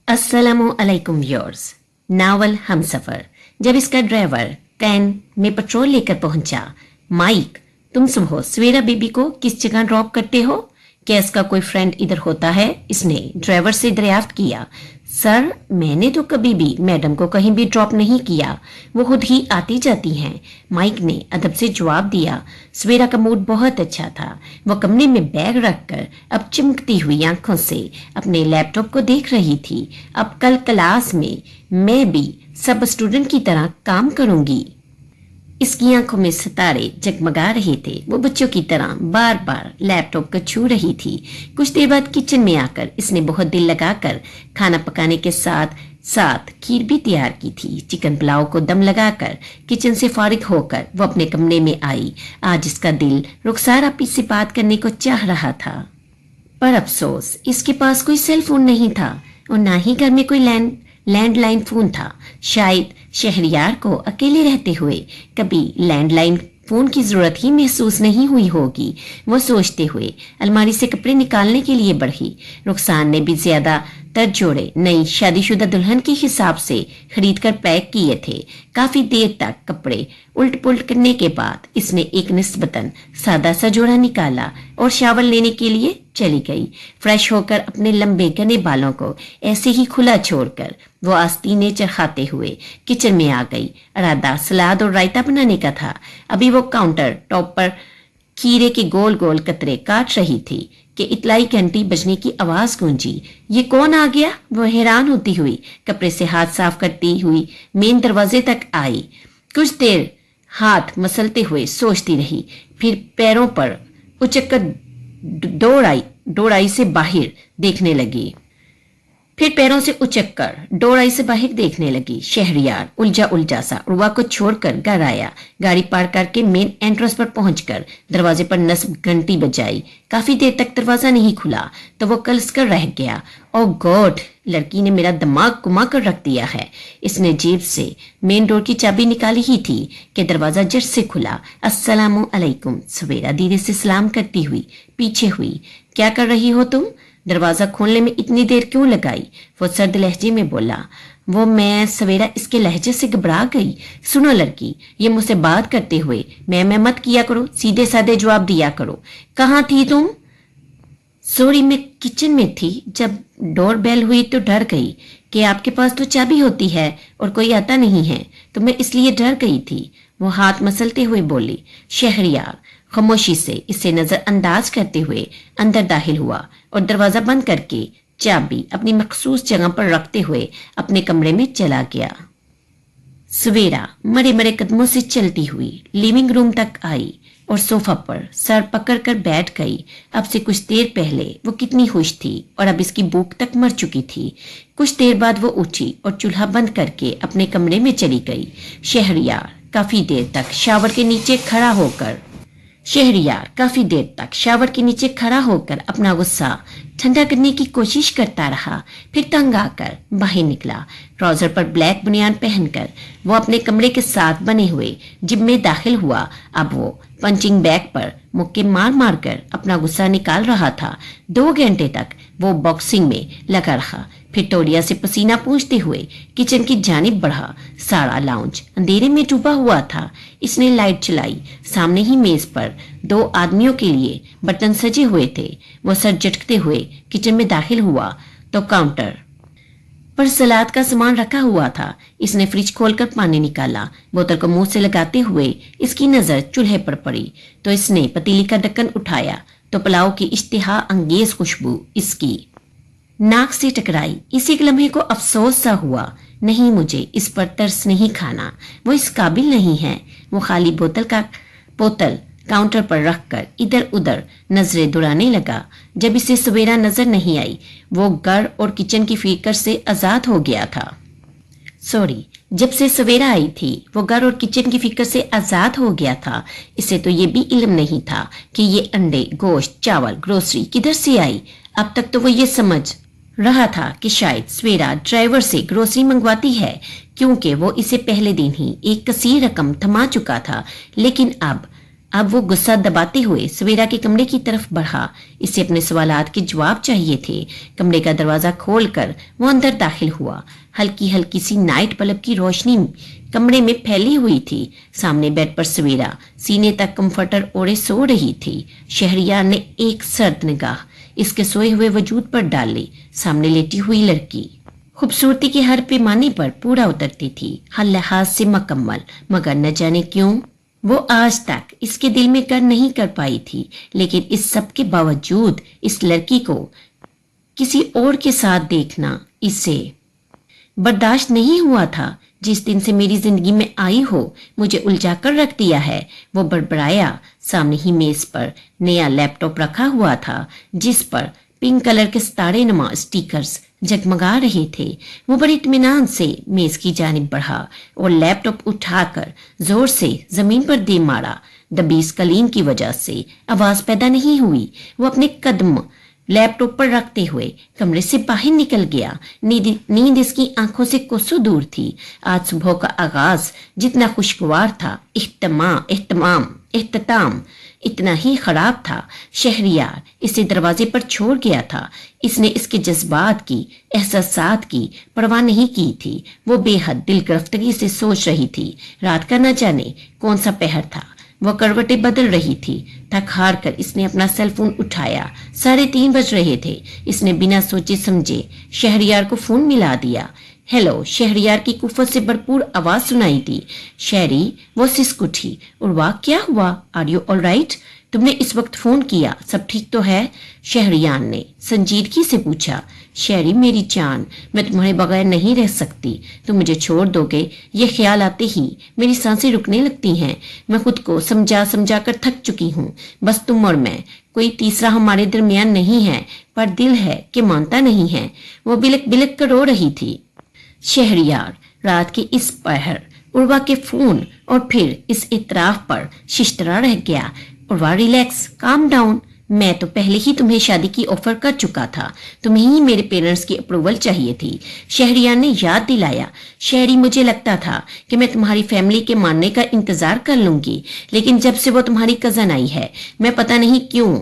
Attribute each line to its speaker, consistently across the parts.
Speaker 1: अस्सलामु अलैकुम viewers. Novel Humsafar. जब इसका ड्राइवर कैन में पेट्रोल लेकर पहुंचा, माइक, तुम सुबह सवेरा बेबी को किस जगह ड्रॉप करते हो? क्या इसका कोई फ्रेंड इधर होता है? इसने ड्राइवर से दरियाफ्त किया। सर, मैंने तो कभी भी मैडम को कहीं भी ड्रॉप नहीं किया, वो खुद ही आती जाती हैं, माइक ने अदब से जवाब दिया। सवेरा का मूड बहुत अच्छा था। वो कमरे में बैग रखकर अब चमकती हुई आंखों से अपने लैपटॉप को देख रही थी। अब कल क्लास में मैं भी सब स्टूडेंट की तरह काम करूंगी। इसकी आंखों में सितारे जगमगा रहे थे। वो बच्चों की तरह बार बार लैपटॉप को छू रही थी। कुछ देर बाद किचन में आकर इसने बहुत दिल लगाकर खाना पकाने के साथ साथ खीर भी तैयार की थी। चिकन पुलाव को दम लगाकर किचन से फारिग होकर वो अपने कमरे में आई। आज इसका दिल रुखसार आपी से बात करने को चाह रहा था, पर अफसोस इसके पास कोई सेल फोन नहीं था और ना ही घर में कोई लैंडलाइन फोन था। शायद शहरियार को अकेले रहते हुए कभी लैंडलाइन फोन की जरूरत ही महसूस नहीं हुई होगी। वो सोचते हुए अलमारी से कपड़े निकालने के लिए बढ़ी। रुखसान ने भी ज्यादा तर जोड़े नई शादीशुदा दुल्हन के हिसाब से खरीद कर पैक किए थे। काफी देर तक कपड़े उल्ट पुल्ट करने के बाद इसने एक निस्बतन सादा सा जोड़ा निकाला और शावर लेने के लिए चली गई। फ्रेश होकर अपने लंबे घने बालों को ऐसे ही खुला छोड़कर वो आस्तीने चढ़ाते हुए किचन में आ गई। इरादा सलाद और रायता बनाने का था। अभी वो काउंटर टॉप पर खीरे के गोल गोल कतरे काट रही थी कि इतलाई घंटी बजने की आवाज गूंजी। ये कौन आ गया? वो हैरान होती हुई कपड़े से हाथ साफ करती हुई मेन दरवाजे तक आई। कुछ देर हाथ मसलते हुए सोचती रही, फिर पैरों पर उचककर डोराई से बाहर देखने लगी। शहरियार उलझा सा उर्वा को छोड़कर घर आया। गाड़ी पार करके मेन एंट्रेंस पर पहुंचकर दरवाजे पर नस्ब घंटी बजाई। काफी देर तक दरवाजा नहीं खुला तो वो कलस कर रह गया। ओ गॉड, लड़की ने मेरा दिमाग घुमा कर रख दिया है। इसने जेब से मेन डोर की चाबी निकाली ही थी कि दरवाजा जट से खुला। अस्सलामु अलैकुम, सवेरा धीरे से सलाम करती हुई पीछे हुई। क्या कर रही हो तुम? दरवाजा खोलने में इतनी देर क्यों लगाई? वो सर्द लहजे में बोला। वो मैं सवेरा इसके लहजे से घबरा गई। सुनो लड़की, ये मुझसे बात करते हुए मैं मत किया करो, सीधे साधे जवाब दिया करो। कहाँ थी तुम? सॉरी, मैं किचन में थी। जब डोर बेल हुई तो डर गई कि आपके पास तो चाबी होती है और कोई आता नहीं है, तो मैं इसलिए डर गई थी। वो हाथ मसलते हुए बोली। शहरियार खामोशी से इसे नजरअंदाज करते हुए अंदर दाखिल हुआ और दरवाजा बंद करके चाबी अपनी मखसूस जगह पर रखते हुए अपने कमरे में चला गया। सवेरा मरे मरे कदमों से चलती हुई लिविंग रूम तक आई और सोफा पर सर पकड़कर बैठ गई। अब से कुछ देर पहले वो कितनी खुश थी और अब इसकी भूख तक मर चुकी थी। कुछ देर बाद वो उठी और चूल्हा बंद करके अपने कमरे में चली गई। शहरियार काफी देर तक शावर के नीचे खड़ा होकर अपना गुस्सा ठंडा करने की कोशिश करता रहा। फिर तंग आकर बाहर निकला। ट्राउजर पर ब्लैक बुनियान पहनकर वो अपने कमरे के साथ बने हुए जिम में दाखिल हुआ। अब वो पंचिंग बैग पर मुक्के मार मार कर अपना गुस्सा निकाल रहा था। 2 घंटे तक वो बॉक्सिंग में लगा रहा। फिर टोलिया से पसीना पूंछते हुए किचन की जानिब बढ़ा। सारा लाउंज अंधेरे में डूबा हुआ था। इसने लाइट चलाई। सामने ही मेज पर 2 आदमियों के लिए बर्तन सजे हुए थे। वो सर झटकते हुए किचन में दाखिल हुआ तो काउंटर पर सलाद का सामान रखा हुआ था। इसने फ्रिज खोलकर पानी निकाला। बोतल को मुंह से लगाते हुए इसकी नजर चूल्हे पर पड़ी तो इसने पतीली का ढक्कन उठाया तो पुलाव की इश्तिहा अंगेज खुशबू इसकी नाक से टकराई। इसी लम्हे को अफसोस सा हुआ, नहीं, मुझे इस पर तरस नहीं खाना, वो इस काबिल नहीं है। वो खाली बोतल काउंटर पर रखकर इधर उधर नजरें दौड़ाने लगा। जब इसे सवेरा नजर नहीं आई, वो घर और किचन की फिक्र से आजाद हो गया था। जब से सवेरा आई थी वो घर और किचन की फिक्र से आजाद हो गया था। इसे तो ये भी इल्म नहीं था कि ये अंडे, गोश्त, चावल, ग्रोसरी किधर से आई। अब तक तो वो ये समझ रहा था कि शायद सवेरा ड्राइवर से ग्रोसरी मंगवाती है, क्योंकि वो इसे पहले दिन ही एक कसीर रकम थमा चुका था। लेकिन अब अब वो गुस्सा दबाते हुए सवेरा के कमरे की तरफ बढ़ा। इसे अपने सवालात के जवाब चाहिए थे। कमरे का दरवाजा खोलकर वो अंदर दाखिल हुआ। हल्की हल्की सी नाइट बल्ब की रोशनी कमरे में फैली हुई थी। सामने बेड पर सवेरा सीने तक कंफर्टर ओढ़े सो रही थी। शहरियार ने एक सर्द निगाह इसके सोए हुए वजूद पर डाली। सामने लेटी हुई लड़की खूबसूरती के हर पैमाने पर पूरा उतरती थी, हर लिहाज से मुकम्मल, मगर न जाने क्यों वो आज तक इसके दिल में कर नहीं कर पाई थी। लेकिन इस सब के बावजूद इस लड़की को किसी और के साथ देखना इसे बर्दाश्त नहीं हुआ था। जिस दिन से मेरी जिंदगी में आई हो मुझे उलझा कर रख दिया है, वो बड़बड़ाया। सामने ही मेज पर नया लैपटॉप रखा हुआ था जिस पर पिंक कलर के सितारे नुमा स्टिकर्स जगमगा रहे थे। वो बड़े इत्मीनान से मेज की जानिब बढ़ा और लैपटॉप उठाकर जोर से जमीन पर दे मारा। दबी स्क्रीन की वजह से आवाज पैदा नहीं हुई। वो अपने कदम लैपटॉप पर रखते हुए कमरे से बाहर निकल गया। नींद इसकी आंखों से कोसों दूर थी। आज सुबह का आगाज जितना खुशगवार था, इख्तिताम इतना ही खराब था। शहरियार इसे दरवाजे पर छोड़ गया था। इसने इसके जज्बात की, एहसासात की परवाह नहीं की थी। वो बेहद दिलगिरफ्तगी से सोच रही थी। रात का न जाने कौन सा पहर था। वो करवटें बदल रही थी। थक हार कर इसने अपना सेल फोन उठाया। 3:30 बज रहे थे। इसने बिना सोचे समझे शहरियार को फोन मिला दिया। हेलो, शहरियार की कुफत से भरपूर आवाज सुनाई दी। शहरी वो सिसक उठी। उर्वा, क्या हुआ? Are you all right? तुमने इस वक्त फोन किया, सब ठीक तो है? शहरियार ने संजीदगी से पूछा। शहरी, मेरी जान, मैं तुम्हारे बगैर नहीं रह सकती। तुम मुझे छोड़ दोगे, ये ख्याल आते ही मेरी सांसें रुकने लगती हैं। मैं खुद को समझा समझा कर थक चुकी हूँ। बस तुम और मैं, कोई तीसरा हमारे दरमियान नहीं है। पर दिल है कि मानता नहीं है। वो बिलक बिलक कर रो रही थी। शहरियार रात के इस पहर उर्वा के फोन और फिर इस इतराफ पर शिश्तरा रह गया। Urwa, relax, calm down. मैं तो पहले ही तुम्हें शादी की ऑफर कर चुका था। तुम्हें ही मेरे पेरेंट्स की अप्रूवल चाहिए थी। शहरियार ने याद दिलाया। शहरी, मुझे लगता था कि मैं तुम्हारी फैमिली के मानने का इंतजार कर लूंगी, लेकिन जब से वो तुम्हारी कजन आई है, मैं पता नहीं क्यों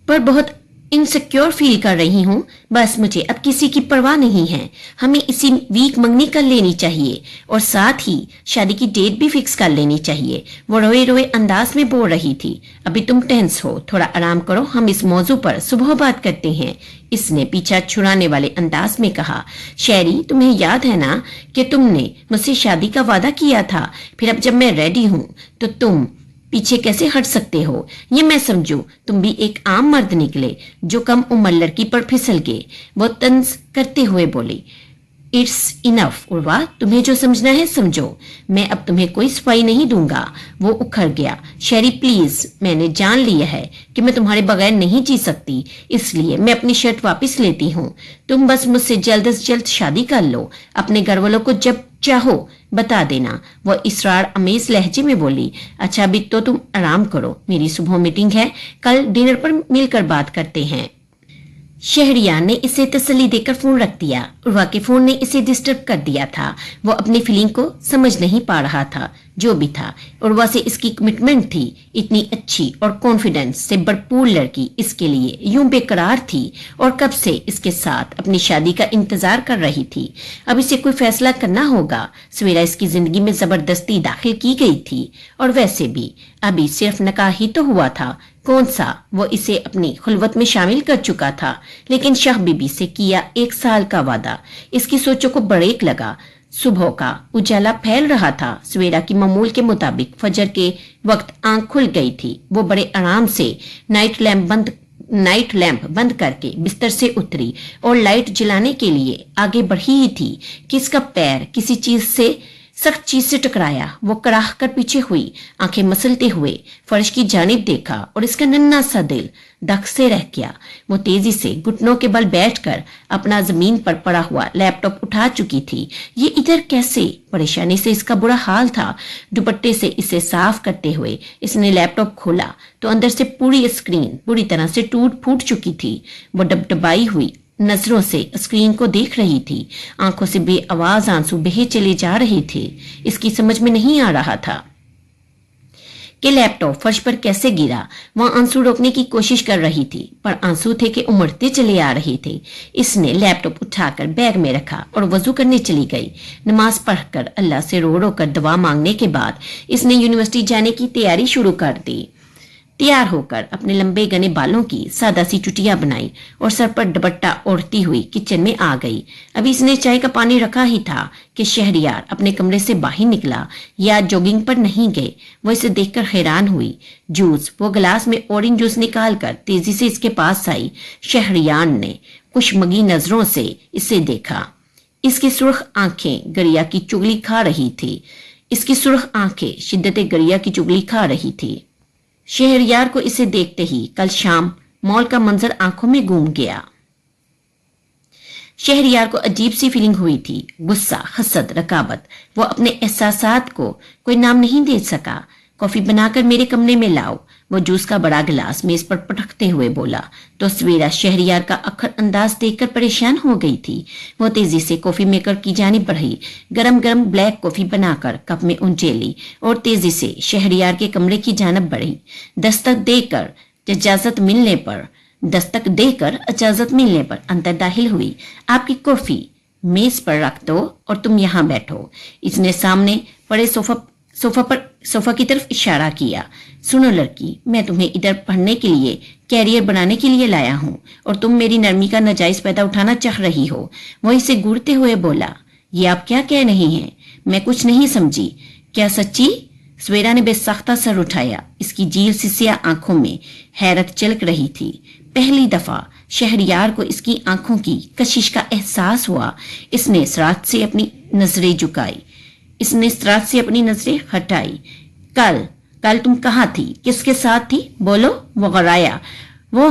Speaker 1: पर बहुत इनसिक्योर फील कर रही हूँ। बस मुझे अब किसी की परवाह नहीं है। हमें इसी वीक मंगनी कर लेनी चाहिए और साथ ही शादी की डेट भी फिक्स कर लेनी चाहिए। वो रोए रोए अंदाज में बोल रही थी। अभी तुम टेंस हो, थोड़ा आराम करो, हम इस मौजू पर सुबह बात करते हैं। इसने पीछा छुड़ाने वाले अंदाज में कहा। शहरी, तुम्हें याद है ना कि तुमने मुझसे शादी का वादा किया था? फिर अब जब मैं रेडी हूँ तो तुम पीछे कैसे हट सकते हो? ये मैं समझू तुम भी एक आम मर्द निकले जो कम उम्र लड़की पर फिसल गए। वो तंज करते हुए बोली। इट्स इनफ उर्वा, तुम्हें जो समझना है समझो। मैं अब तुम्हें कोई सफाई नहीं दूंगा। वो उखड़ गया। शहरी, प्लीज, मैंने जान लिया है कि मैं तुम्हारे बगैर नहीं जी सकती, इसलिए मैं अपनी शर्ट वापस लेती हूँ। तुम बस मुझसे जल्द से जल्द शादी कर लो। अपने घर वालों को जब चाहो बता देना। वो इसरार अमेज लहजे में बोली। अच्छा, अभी तो तुम आराम करो, मेरी सुबह मीटिंग है, कल डिनर पर मिलकर बात करते हैं। शहरियार ने इसे तसल्ली देकर फोन रख दिया। उर्वा के फोन ने इसे डिस्टर्ब कर दिया था। वो अपनी फीलिंग को समझ नहीं पा रहा था। जो भी था, उर्वा से इसकी कमिटमेंट थी। इतनी अच्छी और कॉन्फिडेंस से भरपूर लड़की इसके लिए यूं बेकरार थी और कब से इसके साथ अपनी शादी का इंतजार कर रही थी। अब इसे कोई फैसला करना होगा। सवेरा इसकी जिंदगी में जबरदस्ती दाखिल की गई थी और वैसे भी अभी सिर्फ निकाह ही तो हुआ था। कौन सा वो इसे अपनी खुलवत में शामिल कर चुका था। लेकिन शाह बीबी से किया 1 साल का वादा इसकी सोचों को ब्रेक लगा। सुबह का उजाला फैल रहा था। सवेरा की मामूल के मुताबिक फजर के वक्त आंख खुल गई थी। वो बड़े आराम से नाइट लैंप बंद करके बिस्तर से उतरी और लाइट जलाने के लिए आगे बढ़ी ही थी कि इसका पैर किसी सख्त चीज से टकराया। वो कराह कर पीछे हुई, आंखें मसलते हुए फर्श की जानिब देखा और इसका नन्हा सा दिल धक से रह गया। वो तेजी से घुटनों के बल बैठकर अपना जमीन पर पड़ा हुआ लैपटॉप उठा चुकी थी। ये इधर कैसे? परेशानी से इसका बुरा हाल था। दुपट्टे से इसे साफ करते हुए इसने लैपटॉप खोला तो अंदर से पूरी स्क्रीन बुरी तरह से टूट फूट चुकी थी। वो डबडबाई हुई नजरों से स्क्रीन को देख रही थी। आंखों से बेआवाज आंसू बहे चले जा रहे थे। इसकी समझ में नहीं आ रहा था कि लैपटॉप फर्श पर कैसे गिरा। वह आंसू रोकने की कोशिश कर रही थी, पर आंसू थे कि उमड़ते चले आ रहे थे। इसने लैपटॉप उठाकर बैग में रखा और वजू करने चली गई। नमाज पढ़कर अल्लाह से रो रो कर दुआ मांगने के बाद इसने यूनिवर्सिटी जाने की तैयारी शुरू कर दी। तैयार होकर अपने लंबे घने बालों की सादा सी चुटिया बनाई और सर पर दुपट्टा ओढ़ती हुई किचन में आ गई। अभी इसने चाय का पानी रखा ही था कि शहरयार अपने कमरे से बाहर निकला। या जॉगिंग पर नहीं गए। वो इसे देखकर हैरान हुई। जूस, वो गिलास में ऑरेंज जूस निकालकर तेजी से इसके पास आई। शहरयार ने खुशमगी नजरों से इसे देखा। इसकी सुर्ख आंखें गरिया की चुगली खा रही थी। इसकी सुर्ख आंखें शिद्दत गरिया की चुगली खा रही थी। शहरयार को इसे देखते ही कल शाम मॉल का मंजर आंखों में घूम गया। शहरयार को अजीब सी फीलिंग हुई थी, गुस्सा, हसद, रकाबत। वो अपने एहसासात को कोई नाम नहीं दे सका। कॉफी बनाकर मेरे कमरे में लाओ, वो जूस का बड़ा गिलास मेज पर पटकते हुए बोला। तो सवेरा शहरयार का अक्खर अंदाज देखकर परेशान हो गई थी। वो तेजी से कॉफी मेकर की जानिब बढ़ी, गरम गरम ब्लैक कॉफी बनाकर कप में उंचेली और तेजी से शहरयार के कमरे की जानिब बढ़ी। दस्तक देकर इजाजत मिलने पर अंदर दाखिल हुई। आपकी कॉफी मेज पर रख दो और तुम यहाँ बैठो। इसने सामने पड़े सोफा की तरफ इशारा किया। सुनो लड़की, मैं तुम्हें इधर पढ़ने के लिए, कैरियर बनाने के लिए लाया हूँ और तुम मेरी नरमी का नाजायज फायदा उठाना चाह रही हो। वो इसे घूरते हुए बोला। ये आप क्या कह रही हैं? मैं कुछ नहीं समझी। क्या सच्ची? सवेरा ने बेसाख्ता सर उठाया। इसकी जील सिसिया आंखों में हैरत चलक रही थी। पहली दफा शहरयार को इसकी आंखों की कशिश का एहसास हुआ। इसने सरात से अपनी नजरें हटाई। कल तुम कहाँ थी? किसके साथ थी? बोलो। वो गराया। वो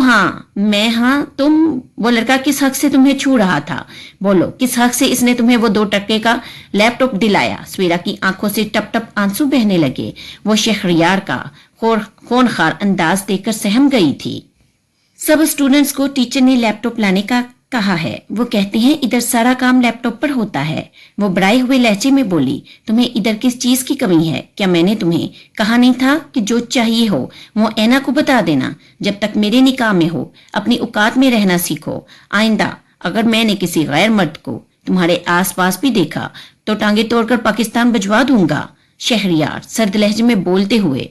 Speaker 1: तुम। वो लड़का किस हक से तुम्हें छू रहा था? बोलो, किस हक से इसने तुम्हें वो 2 टके का लैपटॉप दिलाया? सवेरा की आंखों से टप टप आंसू बहने लगे। वो शहरयार का खूनखार अंदाज देखकर सहम गई थी। सब स्टूडेंट्स को टीचर ने लैपटॉप लाने का कहा है। वो कहते हैं इधर सारा काम लैपटॉप पर होता है। वो बड़ाए हुए लहजे में बोली। तुम्हें इधर किस चीज की कमी है? क्या मैंने तुम्हें कहा नहीं था कि जो चाहिए हो वो ऐना को बता देना? जब तक मेरे निकाह में हो अपनी औकात में रहना सीखो। आइंदा अगर मैंने किसी गैर मर्द को तुम्हारे आसपास भी देखा तो टांगे तोड़कर पाकिस्तान भिजवा दूंगा। शहरयार सर्द लहजे में बोलते हुए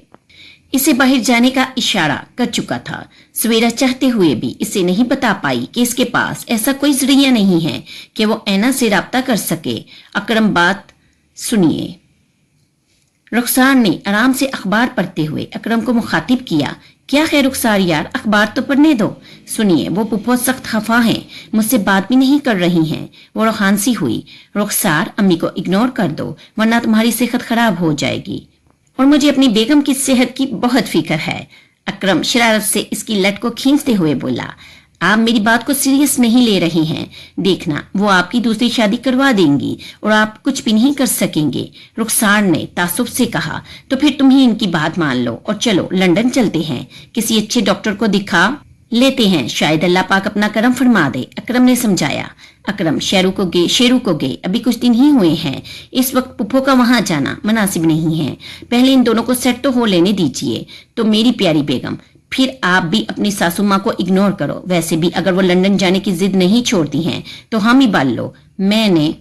Speaker 1: इसे बाहर जाने का इशारा कर चुका था। सवेरा चाहते हुए भी इसे नहीं बता पाई कि इसके पास ऐसा कोई जरिया नहीं है कि वो ऐना से राब्ता कर सके। अकरम, बात सुनिए। रुखसार ने आराम से अखबार पढ़ते हुए अकरम को मुखातिब किया। क्या है रुखसार यार, अखबार तो पढ़ने दो। सुनिए, वो पुप्पो सख्त खफा हैं, मुझसे बात भी नहीं कर रही हैं। वो रुखानसी हुई। रुखसार, अम्मी को इग्नोर कर दो वरना तुम्हारी सेहत खराब हो जाएगी और मुझे अपनी बेगम की सेहत की बहुत फिक्र है। अकरम शरारत से इसकी लट को खींचते हुए बोला। आप मेरी बात को सीरियस नहीं ले रही हैं। देखना, वो आपकी दूसरी शादी करवा देंगी और आप कुछ भी नहीं कर सकेंगे। रुखसार ने तासुब से कहा। तो फिर तुम ही इनकी बात मान लो और चलो लंदन चलते हैं, किसी अच्छे डॉक्टर को दिखा लेते हैं, शायद अल्लाह पाक अपना करम फरमा दे। अकरम ने समझाया। अकरम, शेरू को गए अभी कुछ दिन ही हुए हैं। इस वक्त पुप्पो का वहां जाना मुनासिब नहीं है। पहले इन दोनों को सेट तो हो लेने दीजिए। तो मेरी प्यारी बेगम, फिर आप भी अपनी सासू माँ को इग्नोर करो। वैसे भी अगर वो लंदन जाने की जिद नहीं छोड़ती हैं तो हम ही बाल लो। मैंने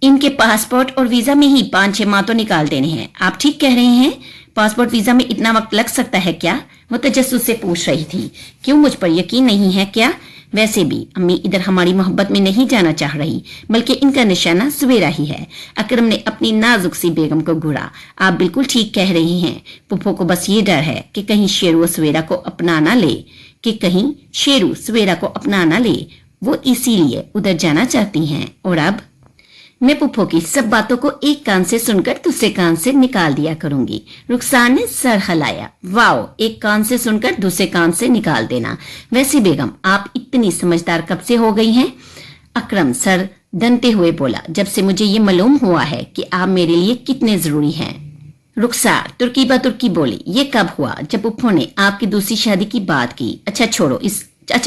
Speaker 1: इनके पासपोर्ट और वीजा में ही 5-6 माह तो निकाल देने हैं। आप ठीक कह रहे हैं। पासपोर्ट वीजा में इतना वक्त लग सकता है क्या? वो तजस्सुस से पूछ रही थी। क्यों, मुझ पर यकीन नहीं है क्या? वैसे भी अम्मी इधर हमारी मोहब्बत में नहीं जाना चाह रही, बल्कि इनका निशाना सवेरा ही है। अकरम ने अपनी नाजुक सी बेगम को घूरा। आप बिल्कुल ठीक कह रही हैं। पुप्पो को बस ये डर है कि कहीं शेरू सवेरा को अपना ना ले। वो इसीलिए उधर जाना चाहती हैं। और अब मैं पुप्पो की सब बातों को एक कान से सुनकर दूसरे कान से निकाल दिया करूंगी। रुखसार ने सर हिलाया। वाओ, एक कान से सुनकर दूसरे कान से निकाल देना। वैसे बेगम, आप इतनी समझदार कब से हो गई हैं? अकरम सर दनते हुए बोला। जब से मुझे ये मालूम हुआ है कि आप मेरे लिए कितने जरूरी हैं। रुखसार तुर्की बोली। ये कब हुआ? जब पुप्पो ने आपकी दूसरी शादी की बात की। अच्छा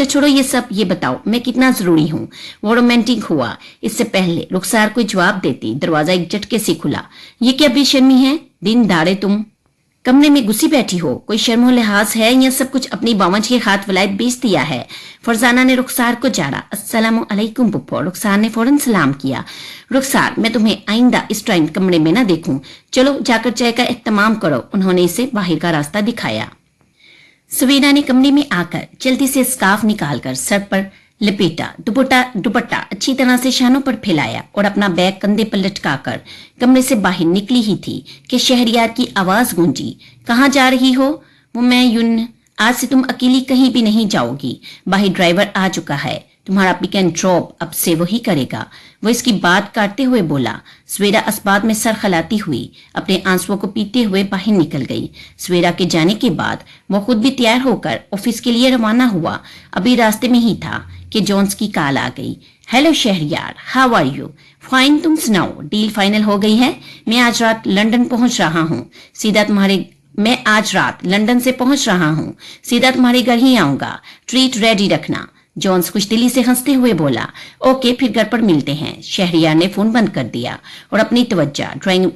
Speaker 1: छोड़ो ये सब, ये बताओ मैं कितना जरूरी हूँ। वो रोमांटिक हुआ। इससे पहले रुखसार कोई जवाब देती दरवाजा एक झटके से खुला। ये क्या बेशर्मी है? दिन दाड़े तुम कमरे में घुसी बैठी हो, कोई शर्मो लिहाज है या सब कुछ अपनी बावंच के हाथ वलायत बेच दिया है? फरजाना ने रुखसार को जाड़ा। अस्सलामु अलैकुम पुप्पो। रुखसार ने फौरन सलाम किया। रुखसार, मैं तुम्हें आइंदा इस टाइम कमरे में ना देखूं। चलो जाकर चाय का एहतमाम करो। उन्होंने इसे बाहर का रास्ता दिखाया। सवेरा ने कमरे में आकर जल्दी से स्कार्फ निकालकर सर पर लपेटा, दुपट्टा अच्छी तरह से शानों पर फैलाया और अपना बैग कंधे पर लटकाकर कमरे से बाहर निकली ही थी कि शहरयार की आवाज गूंजी। कहाँ जा रही हो? वो मैं यून, आज से तुम अकेली कहीं भी नहीं जाओगी। बाहर ड्राइवर आ चुका है, तुम्हारा पिक एंड ड्रॉप अब से वही करेगा। वो इसकी बात काटते हुए बोला। सवेरा अस्बात में सर खलाती हुई अपने आंसुओं को पीते हुए बाहर निकल गई। सवेरा के जाने के बाद वो खुद भी तैयार होकर ऑफिस के लिए रवाना हुआ। अभी रास्ते में ही था कि जॉन्स की कॉल आ गई। Hello Shahryar, how are you? Fine, तुम सुनाओ, डील फाइनल हो गई है? मैं आज रात लंदन से पहुंच रहा हूँ, सीधा तुम्हारे घर ही आऊंगा। ट्रीट रेडी रखना। जॉन्स कुछ दिली से हंसते हुए बोला। ओके, फिर घर पर मिलते हैं। शहरयार ने फोन बंद कर दिया और अपनी तवज्जो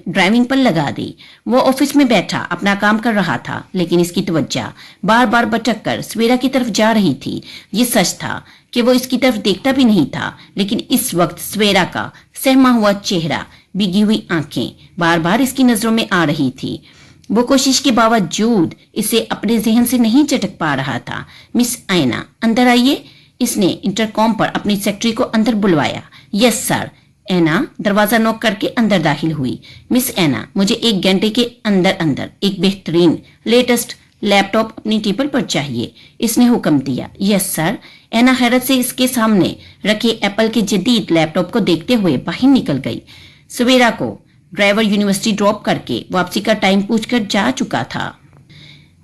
Speaker 1: ड्राइविंग पर लगा दी। वो ऑफिस में बैठा अपना काम कर रहा था, लेकिन इसकी तवज्जो बार बार भटक कर सवेरा की तरफ जा रही थी। ये सच था कि वो इसकी तरफ देखता भी नहीं था, लेकिन इस वक्त सवेरा का सहमा हुआ चेहरा, भीगी हुई आंखें बार बार इसकी नजरों में आ रही थी। वो कोशिश के बावजूद इसे अपने जहन से नहीं झटक पा रहा था। मिस ऐना, अंदर आइए। इसने इंटरकॉम पर अपनी सेक्रेटरी को अंदर बुलवाया। Yes sir. ऐना दरवाजा नॉक करके अंदर दाखिल हुई। मिस ऐना, मुझे 1 घंटे के अंदर एक बेहतरीन लेटेस्ट लैपटॉप अपनी टेबल पर चाहिए, इसने हुक्म दिया। Yes sir. ऐना हैरत से इसके सामने रखे एप्पल के जदीद लैपटॉप को देखते हुए बाहर निकल गई। सवेरा को ड्राइवर यूनिवर्सिटी ड्रॉप करके वापसी का टाइम पूछकर जा चुका था।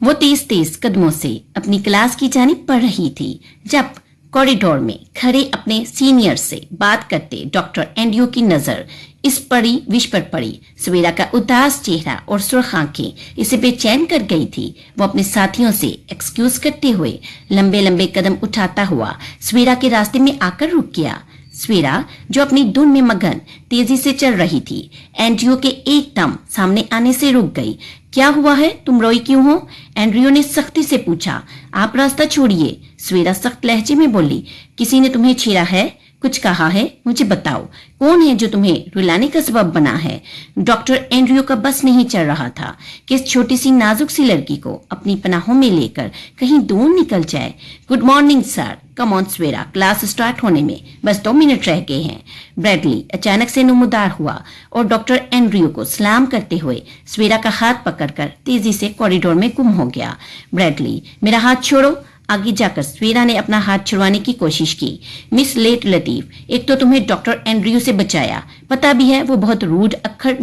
Speaker 1: वो तेज कदमों से अपनी क्लास की जानिब बढ़ रही थी जब कॉरिडोर में खड़े अपने सीनियर से बात करते डॉक्टर एंड्रयू की नजर इस विश पर पड़ी। सवेरा का उदास चेहरा और सुर्ख आंखें इसे बेचैन कर गई थी। वो अपने साथियों से एक्सक्यूज करते हुए लंबे लंबे कदम उठाता हुआ सवेरा के रास्ते में आकर रुक गया। सवेरा, जो अपनी धुन में मगन तेजी से चल रही थी, एंड्रयू के एकदम सामने आने से रुक गई। क्या हुआ है, तुम रोई क्यों हो? एंड्रयू ने सख्ती से पूछा। आप रास्ता छोड़िए। सवेरा सख्त लहजे में बोली। किसी ने तुम्हें छेड़ा है? कुछ कहा है? मुझे बताओ, कौन है जो तुम्हें रुलाने का सबब बना है? डॉक्टर एंड्रयू का बस नहीं चल रहा था कि इस छोटी सी नाजुक सी लड़की को अपनी पनाहों में लेकर कहीं दूर निकल जाए। Good morning sir. Come on Savera, class start होने में बस 2 मिनट रह गए हैं। ब्रैडली अचानक से नुमुदार हुआ और डॉक्टर एंड्रयू को सलाम करते हुए सवेरा का हाथ पकड़कर तेजी से कॉरिडोर में गुम हो गया। ब्रैडली, मेरा हाथ छोड़ो। आगे जाकर सवेरा ने अपना हाथ छुड़वाने की कोशिश की। मिस लेट लतीफ, एक तो तुम्हें डॉक्टर एंड्रयू से बचाया, पता भी है वो बहुत रूड अखर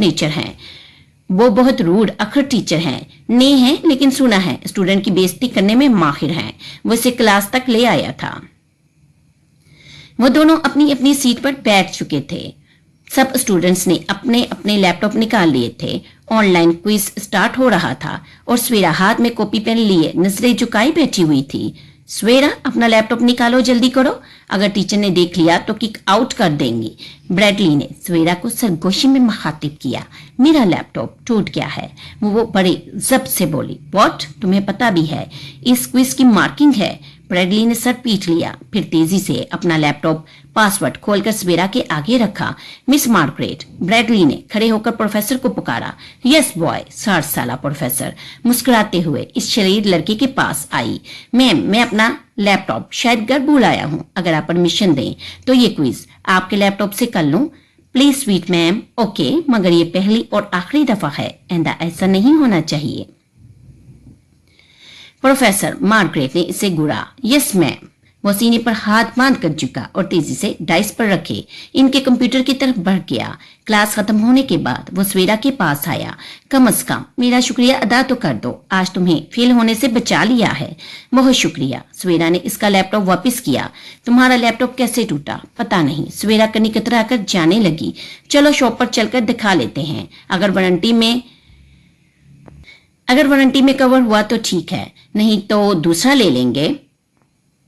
Speaker 1: टीचर हैं। नहीं है, लेकिन सुना है स्टूडेंट की बेइज्जती करने में माहिर हैं। वो इसे क्लास तक ले आया था। वो दोनों अपनी अपनी सीट पर बैठ चुके थे। सब स्टूडेंट्स ने अपने अपने लैपटॉप निकाल लिए थे। ऑनलाइन क्विज स्टार्ट हो रहा था और सवेरा हाथ में कॉपी पेन लिए नजरें झुकाई बैठी हुई थी। सवेरा, अपना लैपटॉप निकालो, जल्दी करो, अगर टीचर ने देख लिया तो किक आउट कर देंगी। ब्रैडली ने सवेरा को सरगोशी में मुखातिब किया। मेरा लैपटॉप टूट गया है, वो बड़े जब्त से बोली। व्हाट, तुम्हें पता भी है इस क्विज की मार्किंग है? ब्रैडली ने सर पीट लिया, फिर तेजी से अपना लैपटॉप पासवर्ड खोलकर सवेरा के आगे रखा। मिस मार्गरेट, ब्रैडली ने खड़े होकर प्रोफेसर को पुकारा। यस बॉय, 60 साला प्रोफेसर मुस्कुराते हुए इस शरीर लड़के के पास आई। मैम, मैं अपना लैपटॉप शायद घर भूल आया हूँ, अगर आप परमिशन दें तो ये क्विज आपके लैपटॉप से कर लूं? Please sweet ma'am. ओके, मगर ये पहली और आखिरी दफा है, ऐसा ऐसा नहीं होना चाहिए। प्रोफेसर मार्गरेट ने इसे घूरा। Yes ma'am. वो सीने पर हाथ बांध कर झुका और तेजी से डाइस पर रखे इनके कंप्यूटर की तरफ बढ़ गया। क्लास खत्म होने के बाद वो सवेरा के पास आया। कम से कम मेरा शुक्रिया अदा तो कर दो, आज तुम्हें फेल होने से बचा लिया है। बहुत शुक्रिया। सवेरा ने इसका लैपटॉप वापस किया। तुम्हारा लैपटॉप कैसे टूटा? पता नहीं। सवेरा कनी कतरा कर जाने लगी। चलो शॉप पर चलकर दिखा लेते हैं, अगर वारंटी में कवर हुआ तो ठीक है, नहीं तो दूसरा ले लेंगे,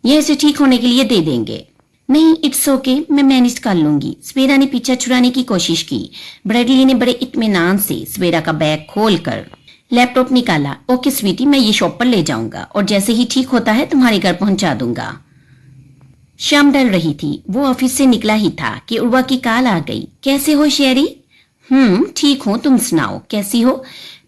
Speaker 1: यह इसे ठीक होने के लिए दे देंगे। नहीं, इट्स ओके, मैं मैनेज कर लूंगी। सवेरा ने पीछा छुड़ाने की कोशिश की। ब्रैडली ने बड़े इत्मीनान से सवेरा का बैग खोलकर लैपटॉप निकाला। ओके स्वीटी, मैं ये शॉप पर ले जाऊंगा और जैसे ही ठीक होता है तुम्हारे घर पहुंचा दूंगा। शाम ढल रही थी। वो ऑफिस से निकला ही था कि उर्वा की कॉल आ गई। कैसे हो शेरी? ठीक हूँ, तुम सुनाओ कैसी हो?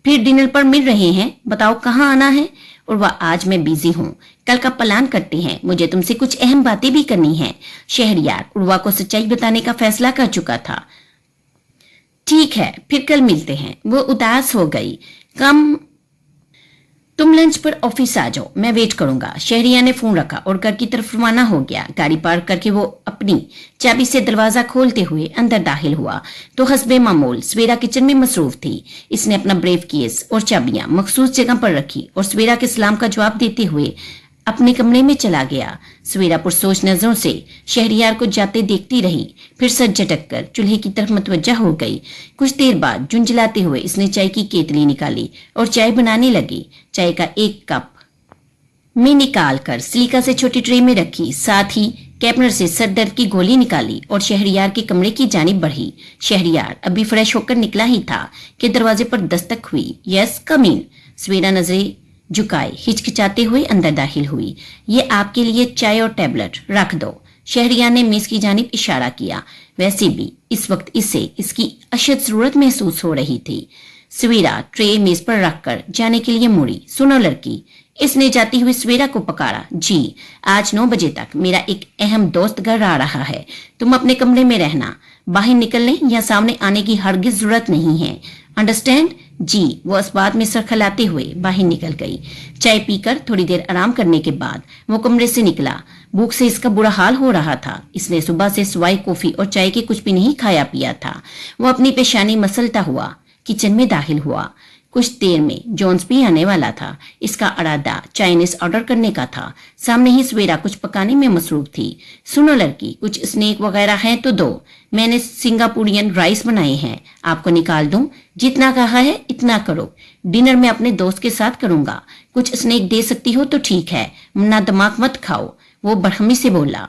Speaker 1: फिर डिनर पर मिल रहे हैं, बताओ कहाँ आना है? उर्वा, आज मैं बिजी हूँ, कल का प्लान करते हैं, मुझे तुमसे कुछ अहम बातें भी करनी है। शहरयार उर्वा को सच्चाई बताने का फैसला कर चुका था। ठीक है, फिर कल मिलते हैं। वो उदास हो गई। तुम लंच पर ऑफिस आ जाओ, मैं वेट करूंगा। शहरिया ने फोन रखा और घर की तरफ रवाना हो गया। गाड़ी पार्क करके वो अपनी चाबी से दरवाजा खोलते हुए अंदर दाखिल हुआ तो हस्बे मामूल सवेरा किचन में मसरूफ थी। इसने अपना ब्रीफ केस और चाबियां मखसूस जगह पर रखी और सवेरा के सलाम का जवाब देते हुए अपने कमरे में चला गया। सवेरा पुरसोच नजरों से शहरियार को जाते देखती रही, फिर सर झटक कर चूल्हे की तरफ मतवज्जा हो गई। कुछ देर बाद झुंझलाते हुए इसने चाय की केतली निकाली और चाय बनाने लगी। चाय का एक कप में निकाल कर सिलिका से छोटी ट्रे में रखी, साथ ही कैपनर से सर दर्द की गोली निकाली और शहरियार के कमरे की जानिब बढ़ी। शहरियार अभी फ्रेश होकर निकला ही था कि दरवाजे पर दस्तक हुई। यस, कम इन। सवेरा नजरें झुकाए हिचकिचाते हुए अंदर दाखिल हुई। ये आपके लिए चाय और टैबलेट रख दो। शहरियार ने मेज की जानिब इशारा किया। वैसे भी इस वक्त इसे इसकी अशद जरूरत महसूस हो रही थी। सवेरा ट्रे मेज पर रखकर जाने के लिए मुड़ी। सुनो लड़की, इसने जाती हुई सवेरा को पकारा। जी, आज 9 बजे तक मेरा एक अहम दोस्त घर आ रहा है, तुम अपने कमरे में रहना, बाहर निकलने या सामने आने की हरगिज जरूरत नहीं है, अंडरस्टैंड? जी। वो इस बात में सर खिलाते हुए बाहर निकल गई। चाय पीकर थोड़ी देर आराम करने के बाद वो कमरे से निकला। भूख से इसका बुरा हाल हो रहा था। इसने सुबह से सिवाय कॉफी और चाय के कुछ भी नहीं खाया पिया था। वो अपनी पेशानी मसलता हुआ किचन में दाखिल हुआ। कुछ देर में जॉन्स भी आने वाला था। इसका इरादा चाइनीज ऑर्डर करने का था। सामने ही सवेरा कुछ पकाने में मसरूफ थी। सुनो लड़की, कुछ स्नैक वगैरह है तो दो, मैंने सिंगापुरियन राइस बनाए हैं, आपको निकाल दूं? जितना कहा है इतना करो, डिनर में अपने दोस्त के साथ करूंगा। कुछ स्नैक दे सकती हो तो ठीक है, वरना दिमाग मत खाओ। वो बरहमी से बोला।